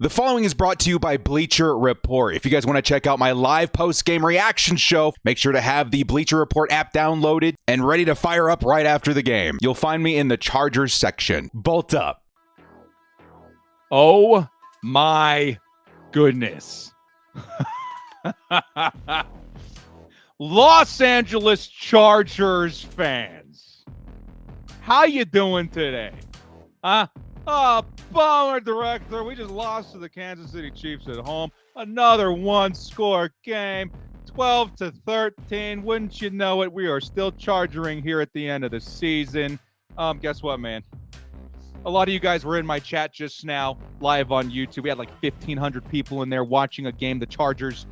The following is brought to you by Bleacher Report. If you guys want to check out my live post-game reaction show, make sure to have the Bleacher Report app downloaded and ready to fire up right after the game. You'll find me in the Chargers section. Bolt up. Oh my goodness. Los Angeles Chargers fans, how you doing today? Oh, bummer, director. We just lost to the Kansas City Chiefs at home. Another one-score game, 12-13. Wouldn't you know it, we are still charging here at the end of the season. Guess what, man? A lot of you guys were in my chat just now, live on YouTube. We had like 1,500 people in there watching a game the Chargers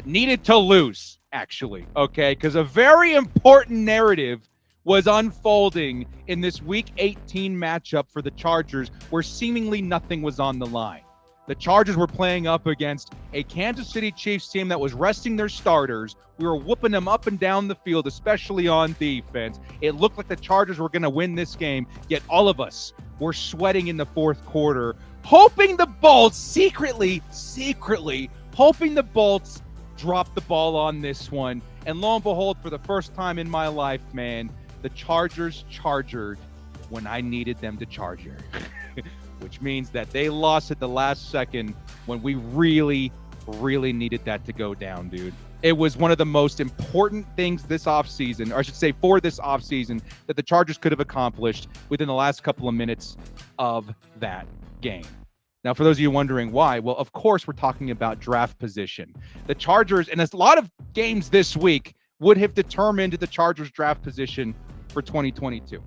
needed to lose, actually, okay? Because a very important narrative was unfolding in this Week 18 matchup for the Chargers where seemingly nothing was on the line. The Chargers were playing up against a Kansas City Chiefs team that was resting their starters. We were whooping them up and down the field, especially on defense. It looked like the Chargers were going to win this game, yet all of us were sweating in the fourth quarter, hoping the Bolts, secretly, hoping the Bolts drop the ball on this one. And lo and behold, for the first time in my life, man, the Chargers chargered when I needed them to charger, which means that they lost at the last second when we really needed that to go down, dude. It was one of the most important things this offseason, or I should say for this offseason, that the Chargers could have accomplished within the last couple of minutes of that game. Now, for those of you wondering why, well, of course, we're talking about draft position. The Chargers, and a lot of games this week, would have determined the Chargers draft position for 2022.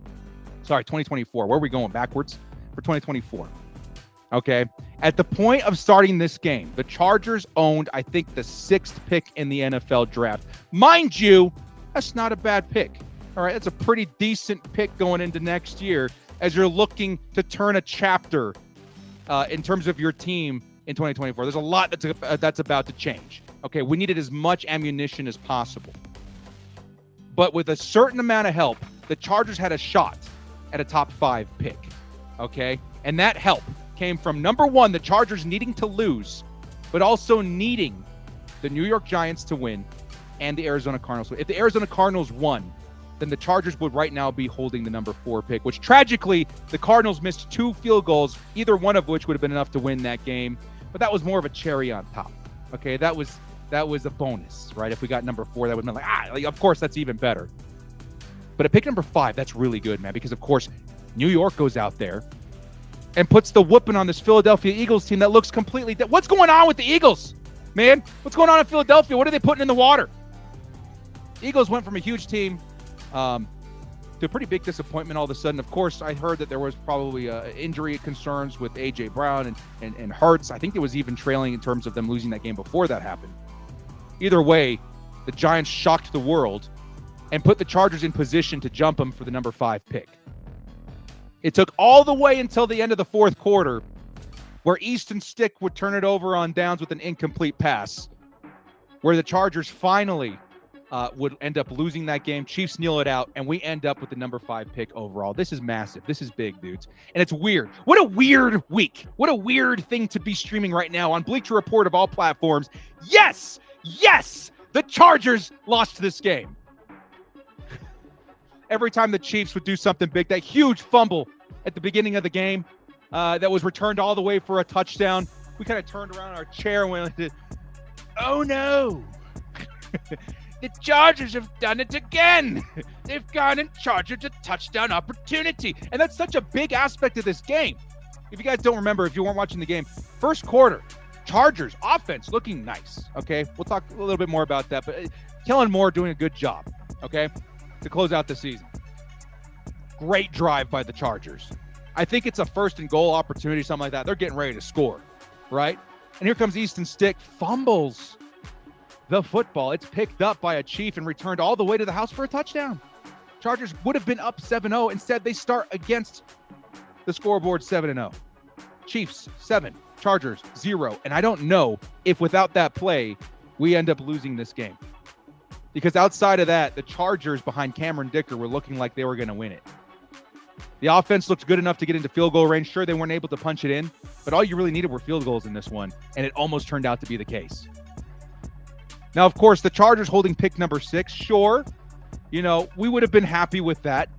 Sorry, 2024. Where are we going? Backwards? For 2024. Okay. At the point of starting this game, the Chargers owned, I think, the 6th pick in the NFL draft. Mind you, that's not a bad pick. All right. That's a pretty decent pick going into next year as you're looking to turn a chapter in terms of your team in 2024. There's a lot that's about to change. Okay. We needed as much ammunition as possible. But with a certain amount of help, the Chargers had a shot at a top 5 pick, okay? And that help came from, number one, the Chargers needing to lose, but also needing the New York Giants to win and the Arizona Cardinals. If the Arizona Cardinals won, then the Chargers would right now be holding the number 4 pick, which tragically, the Cardinals missed 2 field goals, either one of which would have been enough to win that game. But that was more of a cherry on top, okay? That was a bonus, right? If we got number 4, that would have been like, of course, that's even better. But at pick number 5, that's really good, man, because, of course, New York goes out there and puts the whooping on this Philadelphia Eagles team that looks completely What's going on with the Eagles, man? What's going on in Philadelphia? What are they putting in the water? Eagles went from a huge team to a pretty big disappointment all of a sudden. Of course, I heard that there was probably injury concerns with A.J. Brown and Hurts. I think it was even trailing in terms of them losing that game before that happened. Either way, the Giants shocked the world and put the Chargers in position to jump them for the number 5 pick. It took all the way until the end of the fourth quarter where Easton Stick would turn it over on downs with an incomplete pass, where the Chargers finally would end up losing that game. Chiefs kneel it out, and we end up with the number 5 pick overall. This is massive. This is big, dudes. And it's weird. What a weird week. What a weird thing to be streaming right now on Bleacher Report of all platforms. Yes, the Chargers lost this game. Every time the Chiefs would do something big, that huge fumble at the beginning of the game that was returned all the way for a touchdown, we kind of turned around in our chair and went, oh no. The Chargers have done it again. They've gone and charged a touchdown opportunity. And that's such a big aspect of this game. If you guys don't remember, if you weren't watching the game, first quarter, Chargers offense looking nice, okay? We'll talk a little bit more about that, but Kellen Moore doing a good job, okay, to close out the season. Great drive by the Chargers. I think it's a 1st and goal opportunity, something like that. They're getting ready to score, right? And here comes Easton Stick, fumbles the football. It's picked up by a Chief and returned all the way to the house for a touchdown. Chargers would have been up 7-0. Instead, they start against the scoreboard 7-0. Chiefs 7, Chargers 0. And I don't know if without that play, we end up losing this game. Because outside of that, the Chargers behind Cameron Dicker were looking like they were going to win it. The offense looked good enough to get into field goal range. Sure, they weren't able to punch it in, but all you really needed were field goals in this one, and it almost turned out to be the case. Now, of course, the Chargers holding pick number 6, sure, we would have been happy with that.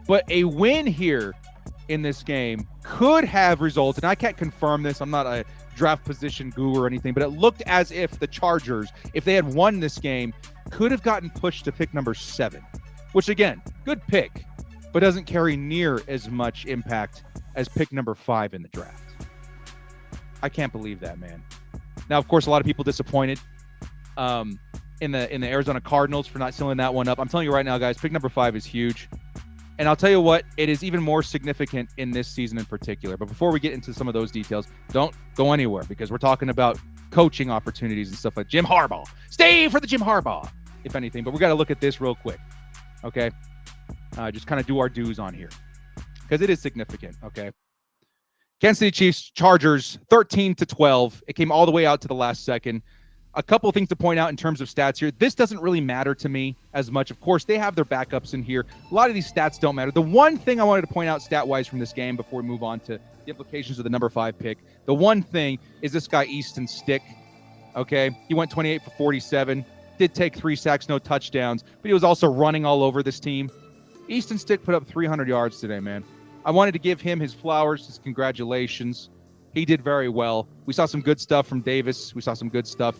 But a win here in this game could have resulted, and I can't confirm this, I'm not a draft position guru or anything, but it looked as if the Chargers, if they had won this game, could have gotten pushed to pick number 7, which again, good pick, but doesn't carry near as much impact as pick number 5 in the draft. I can't believe that, man. Now, of course, a lot of people disappointed in the Arizona Cardinals for not sealing that one up. I'm telling you right now, guys, pick number 5 is huge. And I'll tell you what, it is even more significant in this season in particular. But before we get into some of those details, don't go anywhere because we're talking about coaching opportunities and stuff like Jim Harbaugh. Stay for the Jim Harbaugh, if anything. But we got to look at this real quick, okay? Just kind of do our dues on here because it is significant, okay? Kansas City Chiefs, Chargers, 13-12. It came all the way out to the last second. A couple of things to point out in terms of stats here. This doesn't really matter to me as much. Of course, they have their backups in here. A lot of these stats don't matter. The one thing I wanted to point out stat-wise from this game before we move on to the implications of the number 5 pick, the one thing is this guy, Easton Stick, okay? He went 28 for 47, did take 3 sacks, no touchdowns, but he was also running all over this team. Easton Stick put up 300 yards today, man. I wanted to give him his flowers, his congratulations. He did very well. We saw some good stuff from Davis. We saw some good stuff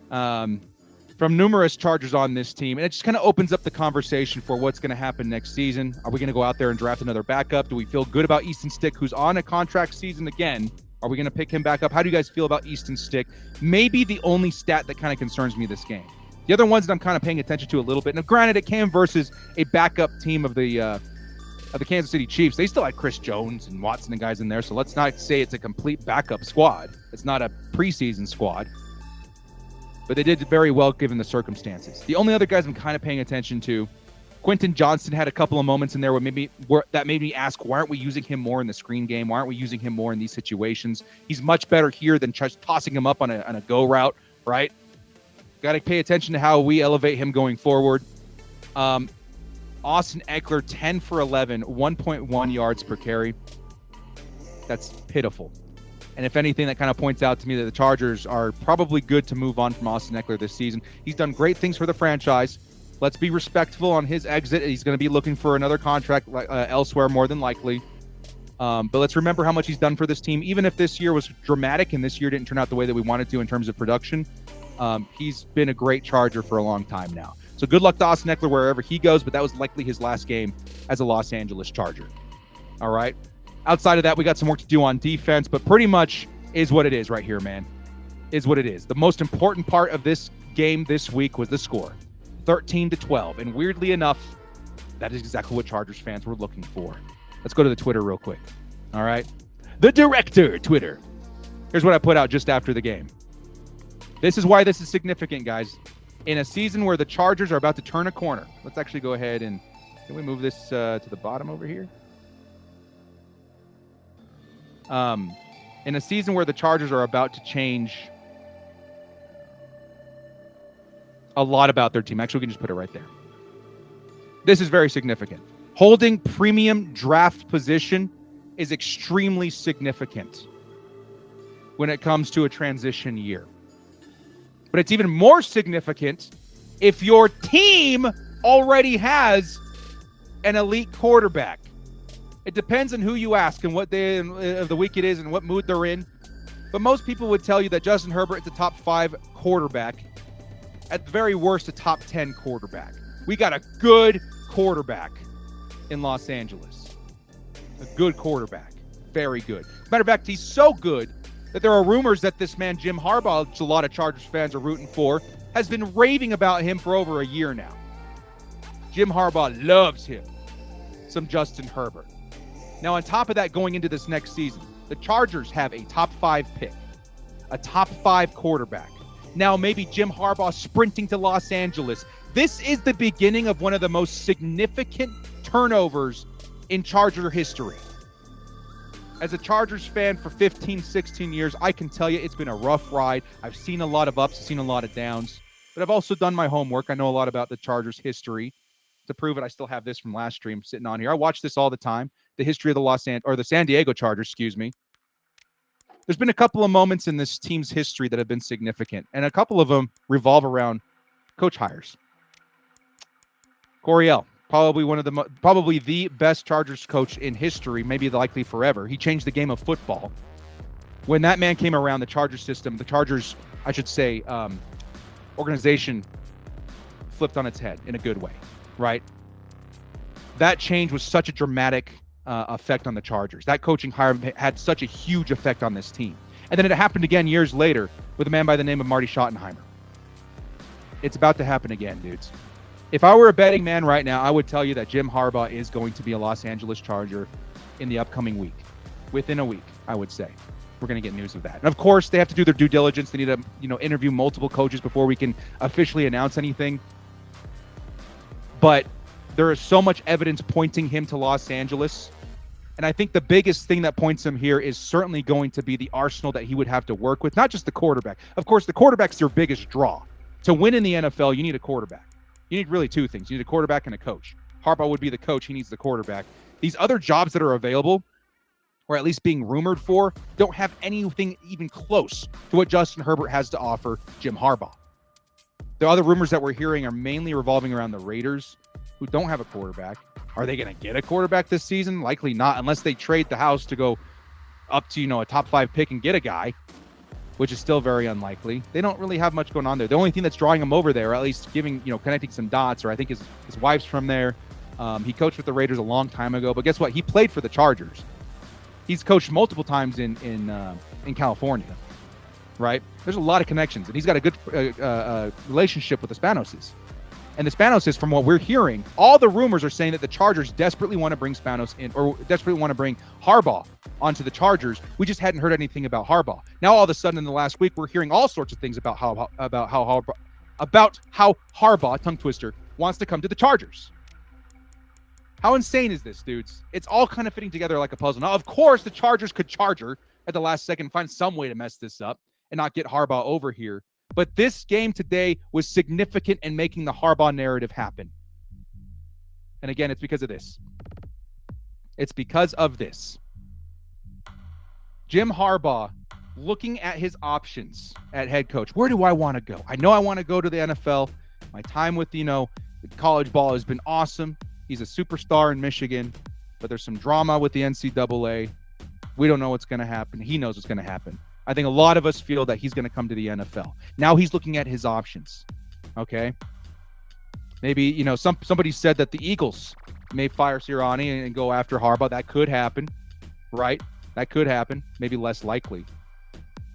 from numerous Chargers on this team. And it just kind of opens up the conversation for what's going to happen next season. Are we going to go out there and draft another backup? Do we feel good about Easton Stick, who's on a contract season again? Are we going to pick him back up? How do you guys feel about Easton Stick? Maybe the only stat that kind of concerns me this game. The other ones that I'm kind of paying attention to a little bit. Now, granted, it came versus a backup team of the Kansas City Chiefs. They still had Chris Jones and Watson and guys in there, so let's not say it's a complete backup squad. It's not a preseason squad. But they did very well given the circumstances. The only other guys I'm kind of paying attention to, Quentin Johnston had a couple of moments in there that made me ask, why aren't we using him more in the screen game? Why aren't we using him more in these situations? He's much better here than just tossing him up on a go route, right? Got to pay attention to how we elevate him going forward. Austin Eckler, 10 for 11, 1.1 yards per carry. That's pitiful. And if anything, that kind of points out to me that the Chargers are probably good to move on from Austin Eckler this season. He's done great things for the franchise. Let's be respectful on his exit. He's going to be looking for another contract elsewhere, more than likely. But let's remember how much he's done for this team. Even if this year was dramatic and this year didn't turn out the way that we wanted to in terms of production, he's been a great Charger for a long time now. So good luck to Austin Eckler wherever he goes, but that was likely his last game as a Los Angeles Charger. All right. Outside of that, we got some work to do on defense, but pretty much is what it is right here, man. Is what it is. The most important part of this game this week was the score, 13-12. And weirdly enough, that is exactly what Chargers fans were looking for. Let's go to the Twitter real quick. All right. The director Twitter. Here's what I put out just after the game. This is why this is significant, guys. In a season where the Chargers are about to turn a corner. Let's actually go ahead and can we move this to the bottom over here? In a season where the Chargers are about to change a lot about their team. Actually, we can just put it right there. This is very significant. Holding premium draft position is extremely significant when it comes to a transition year. But it's even more significant if your team already has an elite quarterback. It depends on who you ask and what day of the week it is and what mood they're in. But most people would tell you that Justin Herbert is a top 5 quarterback. At the very worst, a top 10 quarterback. We got a good quarterback in Los Angeles. A good quarterback. Very good. Matter of fact, he's so good that there are rumors that this man, Jim Harbaugh, which a lot of Chargers fans are rooting for, has been raving about him for over a year now. Jim Harbaugh loves him. Some Justin Herbert. Now, on top of that, going into this next season, the Chargers have a top 5 pick, a top 5 quarterback. Now, maybe Jim Harbaugh sprinting to Los Angeles. This is the beginning of one of the most significant turnovers in Charger history. As a Chargers fan for 15, 16 years, I can tell you it's been a rough ride. I've seen a lot of ups, I've seen a lot of downs, but I've also done my homework. I know a lot about the Chargers history. To prove it, I still have this from last stream sitting on here. I watch this all the time. The history of the San Diego Chargers, excuse me. There's been a couple of moments in this team's history that have been significant, and a couple of them revolve around coach hires. Coryell, probably the best Chargers coach in history, maybe likely forever. He changed the game of football. When that man came around, the Chargers system, the Chargers, I should say, organization flipped on its head in a good way, right? That change was such a dramatic effect on the Chargers. That coaching hire had such a huge effect on this team. And then it happened again years later with a man by the name of Marty Schottenheimer. It's about to happen again, dudes. If I were a betting man right now, I would tell you that Jim Harbaugh is going to be a Los Angeles Charger in the upcoming week. Within a week, I would say. We're going to get news of that. And of course, they have to do their due diligence. They need to, interview multiple coaches before we can officially announce anything. But there is so much evidence pointing him to Los Angeles. And I think the biggest thing that points him here is certainly going to be the arsenal that he would have to work with, not just the quarterback. Of course, the quarterback's your biggest draw. To win in the NFL, you need a quarterback. You need really two things. You need a quarterback and a coach. Harbaugh would be the coach. He needs the quarterback. These other jobs that are available, or at least being rumored for, don't have anything even close to what Justin Herbert has to offer Jim Harbaugh. The other rumors that we're hearing are mainly revolving around the Raiders, who don't have a quarterback. Are they going to get a quarterback this season? Likely not, unless they trade the house to go up to, a top 5 pick and get a guy, which is still very unlikely. They don't really have much going on there. The only thing that's drawing him over there, or at least connecting some dots, or I think his wife's from there. He coached with the Raiders a long time ago, but guess what? He played for the Chargers. He's coached multiple times in California, right? There's a lot of connections, and he's got a good relationship with the Spanoses. And the Spanoses, from what we're hearing, all the rumors are saying that the Chargers desperately want to bring Spanos in, or desperately want to bring Harbaugh onto the Chargers. We just hadn't heard anything about Harbaugh. Now, all of a sudden, in the last week, we're hearing all sorts of things about how Harbaugh, tongue twister, wants to come to the Chargers. How insane is this, dudes? It's all kind of fitting together like a puzzle. Now, of course, the Chargers could charger at the last second, find some way to mess this up and not get Harbaugh over here. But this game today was significant in making the Harbaugh narrative happen. And again, it's because of this. It's because of this. Jim Harbaugh, looking at his options at head coach. Where do I want to go? I know I want to go to the NFL. My time with, college ball has been awesome. He's a superstar in Michigan, but there's some drama with the NCAA. We don't know what's going to happen. He knows what's going to happen. I think a lot of us feel that he's going to come to the NFL. Now he's looking at his options. Okay. Maybe, somebody said that the Eagles may fire Sirianni and go after Harbaugh. That could happen, right? That could happen. Maybe less likely.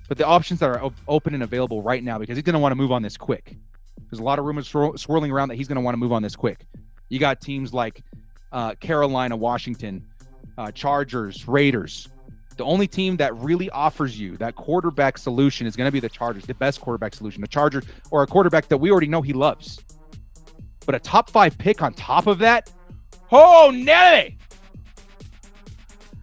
But the options that are open and available right now, because he's going to want to move on this quick. There's a lot of rumors swirling around that he's going to want to move on this quick. You got teams like Carolina, Washington, Chargers, Raiders. The only team that really offers you that quarterback solution is going to be the Chargers, the best quarterback solution. The Chargers, or a quarterback that we already know he loves. But a top 5 pick on top of that? Oh, Nelly!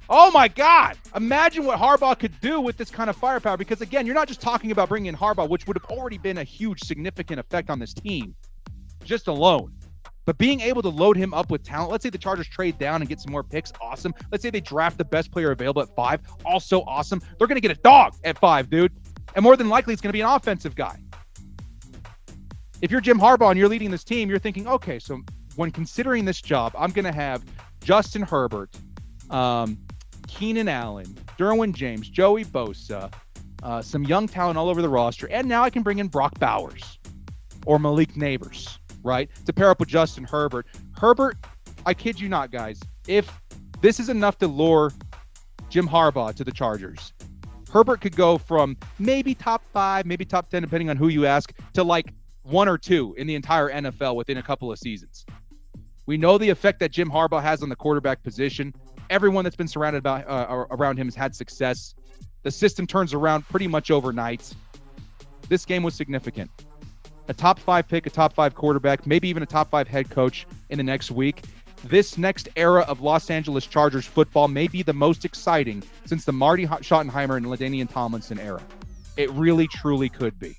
Oh, my God. Imagine what Harbaugh could do with this kind of firepower. Because, again, you're not just talking about bringing in Harbaugh, which would have already been a huge, significant effect on this team, just alone. But being able to load him up with talent, let's say the Chargers trade down and get some more picks, awesome. Let's say they draft the best player available at 5, also awesome. They're going to get a dog at 5, dude. And more than likely, it's going to be an offensive guy. If you're Jim Harbaugh and you're leading this team, you're thinking, okay, so when considering this job, I'm going to have Justin Herbert, Keenan Allen, Derwin James, Joey Bosa, some young talent all over the roster, and now I can bring in Brock Bowers or Malik Neighbors. Right? To pair up with Justin Herbert. Herbert, I kid you not, guys, if this is enough to lure Jim Harbaugh to the Chargers, Herbert could go from maybe top 5, maybe top 10, depending on who you ask, to like 1 or 2 in the entire NFL within a couple of seasons. We know the effect that Jim Harbaugh has on the quarterback position. Everyone that's been surrounded by around him has had success. The system turns around pretty much overnight. This game was significant. A top 5 pick, a top 5 quarterback, maybe even a top 5 head coach in the next week. This next era of Los Angeles Chargers football may be the most exciting since the Marty Schottenheimer and LaDainian Tomlinson era. It really, truly could be.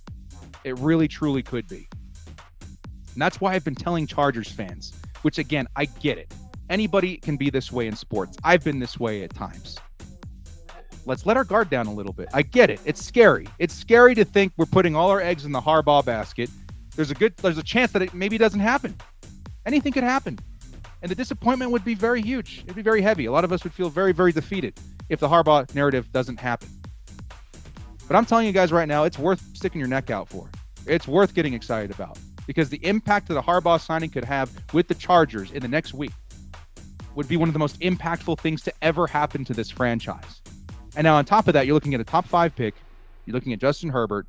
It really, truly could be. And that's why I've been telling Chargers fans, which again, I get it. Anybody can be this way in sports. I've been this way at times. Let's let our guard down a little bit. I get it. It's scary. It's scary to think we're putting all our eggs in the Harbaugh basket. There's a chance that it maybe doesn't happen. Anything could happen. And the disappointment would be very huge. It'd be very heavy. A lot of us would feel very, very defeated if the Harbaugh narrative doesn't happen. But I'm telling you guys right now, it's worth sticking your neck out for. It's worth getting excited about, because the impact that the Harbaugh signing could have with the Chargers in the next week would be one of the most impactful things to ever happen to this franchise. And now on top of that, you're looking at a top 5 pick. You're looking at Justin Herbert.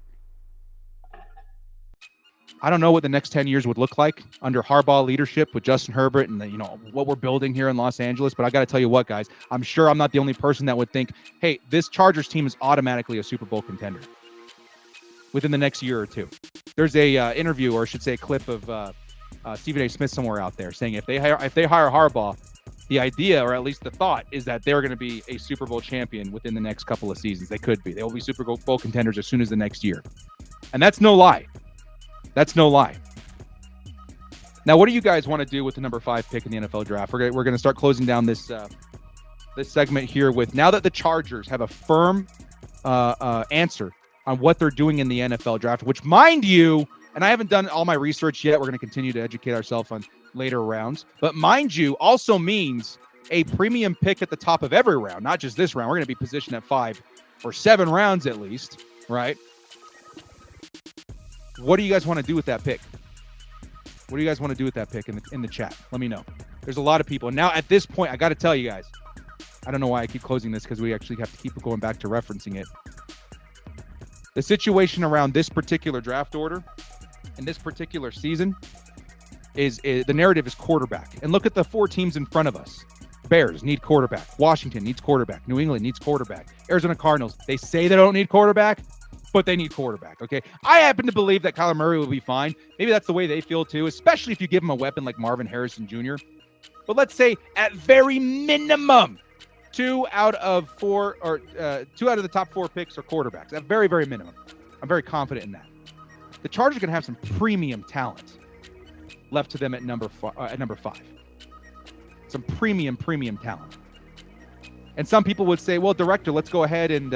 I don't know what the next 10 years would look like under Harbaugh leadership with Justin Herbert and what we're building here in Los Angeles. But I got to tell you what, guys, I'm sure I'm not the only person that would think, hey, this Chargers team is automatically a Super Bowl contender within the next year or two. There's a interview, or I should say a clip of Stephen A. Smith somewhere out there saying if they hire Harbaugh, the idea, or at least the thought, is that they're going to be a Super Bowl champion within the next couple of seasons. They could be. They will be Super Bowl contenders as soon as the next year. And that's no lie. That's no lie. Now, what do you guys want to do with the number 5 pick in the NFL draft? We're going to start closing down this segment here with, now that the Chargers have a firm answer on what they're doing in the NFL draft, which, mind you, and I haven't done all my research yet. We're going to continue to educate ourselves on later rounds. But mind you, also means a premium pick at the top of every round, not just this round. We're going to be positioned at 5 or 7 rounds at least, right? What do you guys want to do with that pick? What do you guys want to do with that pick in the chat? Let me know. There's a lot of people. And now at this point, I got to tell you guys, I don't know why I keep closing this, because we actually have to keep going back to referencing it. The situation around this particular draft order and this particular season is the narrative is quarterback. And look at the 4 teams in front of us. Bears need quarterback. Washington needs quarterback. New England needs quarterback. Arizona Cardinals, they say they don't need quarterback, but they need quarterback, okay? I happen to believe that Kyler Murray will be fine. Maybe that's the way they feel too, especially if you give him a weapon like Marvin Harrison Jr. But let's say at very minimum, 2 out of the top 4 picks are quarterbacks. At very, very minimum. I'm very confident in that. The Chargers are going to have some premium talent left to them at number 5. Some premium talent. And some people would say, well, director, let's go ahead and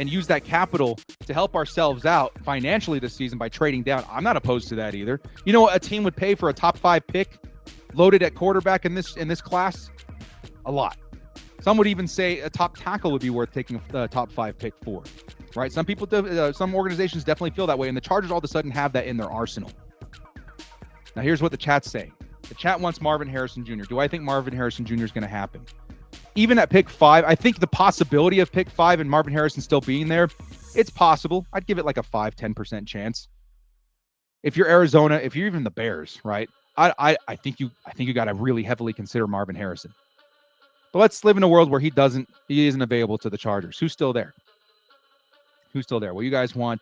use that capital to help ourselves out financially this season by trading down. I'm not opposed to that either. You know what a team would pay for a top 5 pick loaded at quarterback in this class? A lot. Some would even say a top tackle would be worth taking a top 5 pick for, right? Some people, some organizations definitely feel that way, and the Chargers all of a sudden have that in their arsenal. Now, here's what the chat's saying. The chat wants Marvin Harrison Jr. Do I think Marvin Harrison Jr. is going to happen? Even at pick 5, I think the possibility of pick 5 and Marvin Harrison still being there, it's possible. I'd give it like a 5-10% chance. If you're Arizona, if you're even the Bears, right? I think you got to really heavily consider Marvin Harrison. But let's live in a world where he isn't available to the Chargers. Who's still there? Well, you guys want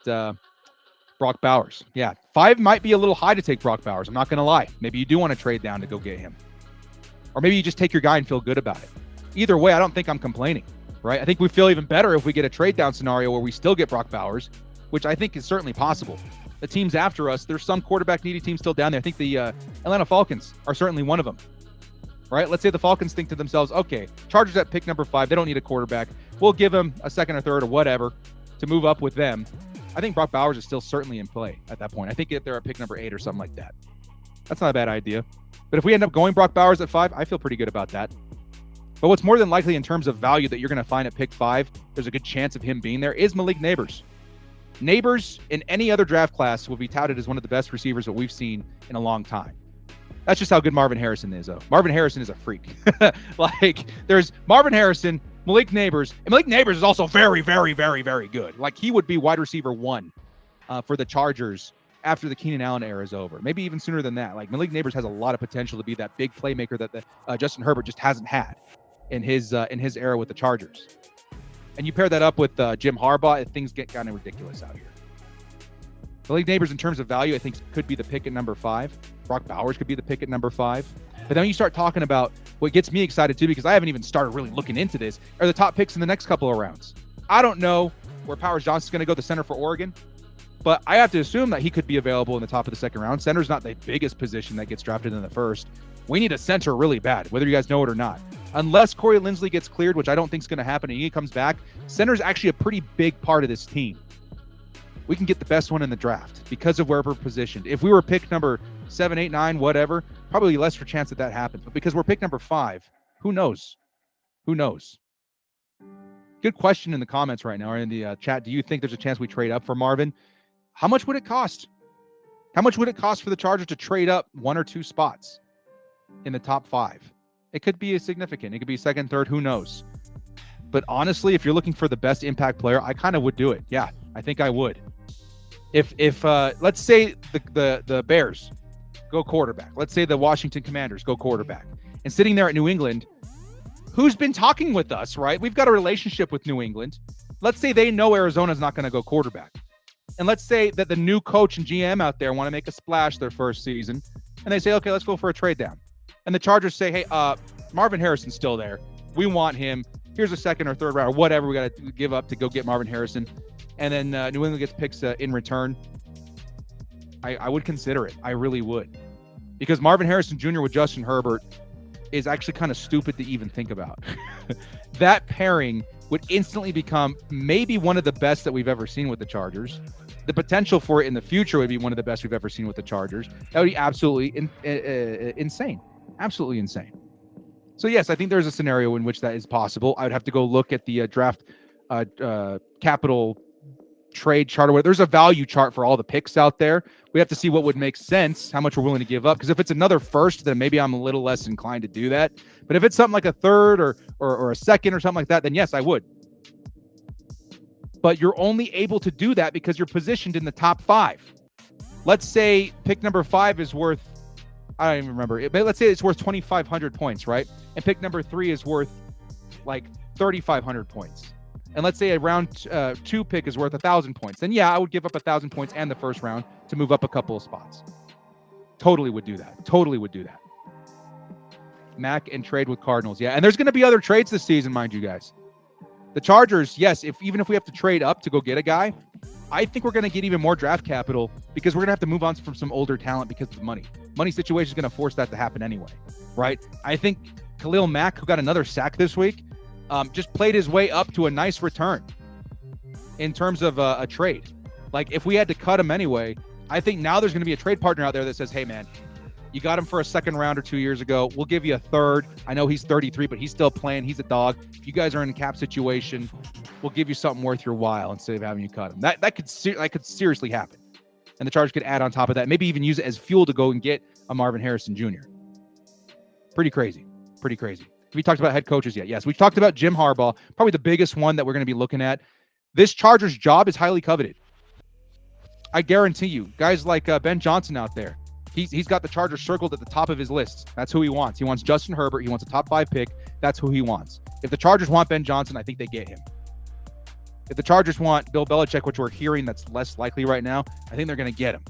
Brock Bowers. Yeah, 5 might be a little high to take Brock Bowers. I'm not going to lie. Maybe you do want to trade down to go get him. Or maybe you just take your guy and feel good about it. Either way, I don't think I'm complaining, right? I think we feel even better if we get a trade down scenario where we still get Brock Bowers, which I think is certainly possible. The teams after us, there's some quarterback needy teams still down there. I think the Atlanta Falcons are certainly one of them, right? Let's say the Falcons think to themselves, okay, Chargers at pick number 5, they don't need a quarterback. We'll give them a second or third or whatever to move up with them. I think Brock Bowers is still certainly in play at that point. I think they're at pick number 8 or something like that. That's not a bad idea. But if we end up going Brock Bowers at 5, I feel pretty good about that. But what's more than likely in terms of value that you're going to find at pick 5, there's a good chance of him being there, is Malik Neighbors. Neighbors in any other draft class will be touted as one of the best receivers that we've seen in a long time. That's just how good Marvin Harrison is, though. Marvin Harrison is a freak. Like, there's Marvin Harrison, Malik Neighbors, and Malik Neighbors is also very, very, very, very good. Like, he would be wide receiver 1 for the Chargers after the Keenan Allen era is over. Maybe even sooner than that. Like, Malik Neighbors has a lot of potential to be that big playmaker that Justin Herbert just hasn't had in his era with the Chargers. And you pair that up with Jim Harbaugh, and things get kind of ridiculous out here. Malik Neighbors, in terms of value, I think could be the pick at number 5. Brock Bowers could be the pick at number 5. But then you start talking about what gets me excited too, because I haven't even started really looking into this, are the top picks in the next couple of rounds. I don't know where Powers Johnson's going to go, the center for Oregon. But I have to assume that he could be available in the top of the second round. Center's not the biggest position that gets drafted in the first. We need a center really bad, whether you guys know it or not. Unless Corey Linsley gets cleared, which I don't think is going to happen, and he comes back, center's actually a pretty big part of this team. We can get the best one in the draft because of where we're positioned. If we were pick number 7, 8, 9, whatever, probably lesser chance that happens. But because we're pick number 5, who knows? Who knows? Good question in the comments right now or in the chat. Do you think there's a chance we trade up for Marvin? How much would it cost? How much would it cost for the Chargers to trade up 1 or 2 spots in the top 5? It could be significant. It could be second, third, who knows? But honestly, if you're looking for the best impact player, I kind of would do it. Yeah, I think I would. If let's say the Bears go quarterback. Let's say the Washington Commanders go quarterback. And sitting there at New England, who's been talking with us, right? We've got a relationship with New England. Let's say they know Arizona's not going to go quarterback. And let's say that the new coach and GM out there want to make a splash their first season. And they say, okay, let's go for a trade down. And the Chargers say, hey, Marvin Harrison's still there. We want him. Here's a second or third round or whatever we got to give up to go get Marvin Harrison. And then New England gets picks in return. I would consider it. I really would. Because Marvin Harrison Jr. with Justin Herbert is actually kind of stupid to even think about. That pairing would instantly become maybe one of the best that we've ever seen with the Chargers. The potential for it in the future would be one of the best we've ever seen with the Chargers. That would be absolutely insane. Absolutely insane. So, yes, I think there's a scenario in which that is possible. I would have to go look at the draft capital trade chart. There's a value chart for all the picks out there. We have to see what would make sense, how much we're willing to give up. Because if it's another first, then maybe I'm a little less inclined to do that. But if it's something like a third or a second or something like that, then yes, I would. But you're only able to do that because you're positioned in the top 5. Let's say pick number 5 is worth, I don't even remember. But let's say it's worth 2,500 points, right? And pick number 3 is worth like 3,500 points. And let's say a round 2 pick is worth 1,000 points. Then yeah, I would give up 1,000 points and the first round to move up a couple of spots. Totally would do that. Totally would do that. Mac and trade with Cardinals. Yeah, and there's going to be other trades this season, mind you guys. The Chargers, yes, even if we have to trade up to go get a guy, I think we're going to get even more draft capital because we're going to have to move on from some older talent because of the money. Money situation is going to force that to happen anyway, right? I think Khalil Mack, who got another sack this week, just played his way up to a nice return in terms of a trade. Like, if we had to cut him anyway, I think now there's going to be a trade partner out there that says, hey, man, you got him for a second rounder 2 years ago. We'll give you a third. I know he's 33, but he's still playing. He's a dog. If you guys are in a cap situation, we'll give you something worth your while instead of having you cut him. That could seriously happen. And the Chargers could add on top of that, maybe even use it as fuel to go and get a Marvin Harrison Jr. Pretty crazy. Pretty crazy. Have we talked about head coaches yet? Yes. We've talked about Jim Harbaugh, probably the biggest one that we're going to be looking at. This Chargers job is highly coveted. I guarantee you, guys like Ben Johnson out there, he's got the Chargers circled at the top of his list. That's who he wants. He wants Justin Herbert. He wants a top 5 pick. That's who he wants. If the Chargers want Ben Johnson, I think they get him. If the Chargers want Bill Belichick, which we're hearing that's less likely right now, I think they're going to get him.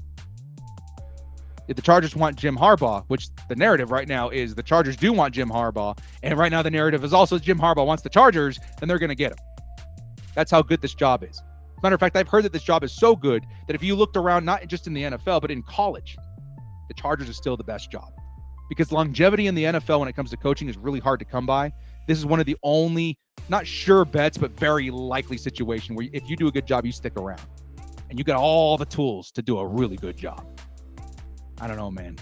If the Chargers want Jim Harbaugh, which the narrative right now is the Chargers do want Jim Harbaugh, and right now the narrative is also Jim Harbaugh wants the Chargers, then they're going to get him. That's how good this job is. As a matter of fact, I've heard that this job is so good that if you looked around, not just in the NFL, but in college, the Chargers is still the best job. Because longevity in the NFL when it comes to coaching is really hard to come by. This is one of the only, not sure bets, but very likely situation where if you do a good job, you stick around. And you got all the tools to do a really good job. I don't know, man.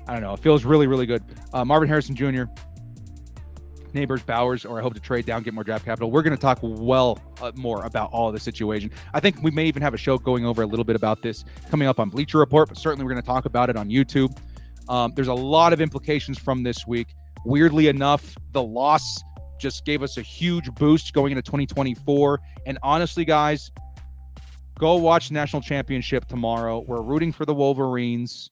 I don't know. It feels really, really good. Marvin Harrison Jr., Neighbors, Bowers, or I hope to trade down, get more draft capital. We're going to talk more about all of the situation. I think we may even have a show going over a little bit about this coming up on Bleacher Report, but certainly we're going to talk about it on YouTube. There's a lot of implications from this week. Weirdly enough, the loss just gave us a huge boost going into 2024. And honestly, guys, go watch the National Championship tomorrow. We're rooting for the Wolverines.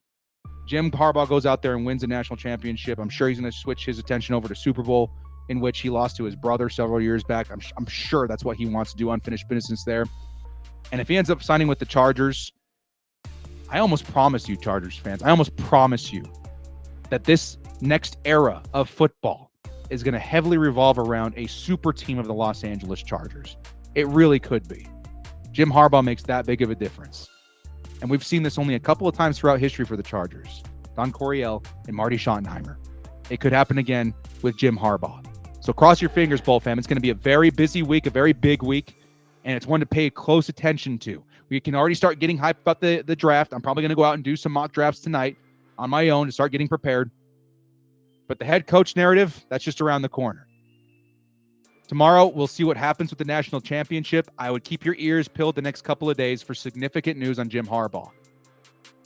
Jim Harbaugh goes out there and wins a national championship. I'm sure he's going to switch his attention over to Super Bowl, in which he lost to his brother several years back. I'm sure that's what he wants to do, unfinished business there. And if he ends up signing with the Chargers, I almost promise you, Chargers fans, I almost promise you that this next era of football is going to heavily revolve around a super team of the Los Angeles Chargers. It really could be. Jim Harbaugh makes that big of a difference. And we've seen this only a couple of times throughout history for the Chargers. Don Coryell and Marty Schottenheimer. It could happen again with Jim Harbaugh. So cross your fingers, Bowl fam. It's going to be a very busy week, a very big week, and it's one to pay close attention to. We can already start getting hyped about the draft. I'm probably going to go out and do some mock drafts tonight on my own to start getting prepared. But the head coach narrative, that's just around the corner. Tomorrow, we'll see what happens with the national championship. I would keep your ears peeled the next couple of days for significant news on Jim Harbaugh.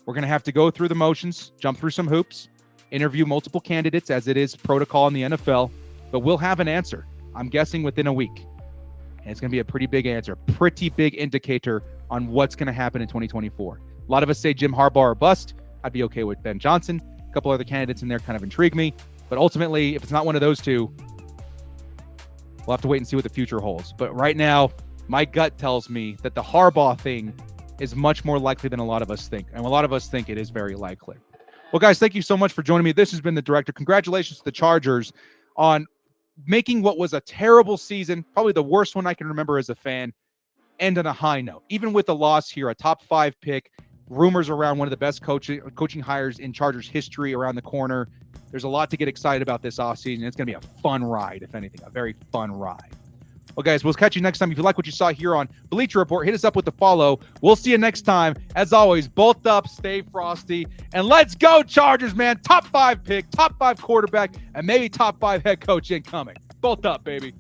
We're going to have to go through the motions, jump through some hoops, interview multiple candidates as it is protocol in the NFL, but we'll have an answer. I'm guessing within a week. And it's going to be a pretty big answer, pretty big indicator on what's going to happen in 2024. A lot of us say Jim Harbaugh or bust. I'd be okay with Ben Johnson. A couple other candidates in there kind of intrigue me. But ultimately, if it's not one of those two, we'll have to wait and see what the future holds. But right now, my gut tells me that the Harbaugh thing is much more likely than a lot of us think. And a lot of us think it is very likely. Well, guys, thank you so much for joining me. This has been The Director. Congratulations to the Chargers on making what was a terrible season, probably the worst one I can remember as a fan, end on a high note. Even with the loss here, a top 5 pick, rumors around one of the best coaching hires in Chargers history around the corner. There's a lot to get excited about this offseason. It's going to be a fun ride, if anything, a very fun ride. Well, guys, we'll catch you next time. If you like what you saw here on Bleacher Report, hit us up with the follow. We'll see you next time. As always, bolt up, stay frosty, and let's go Chargers, man. Top 5 pick, top 5 quarterback, and maybe top 5 head coach incoming. Bolt up, baby.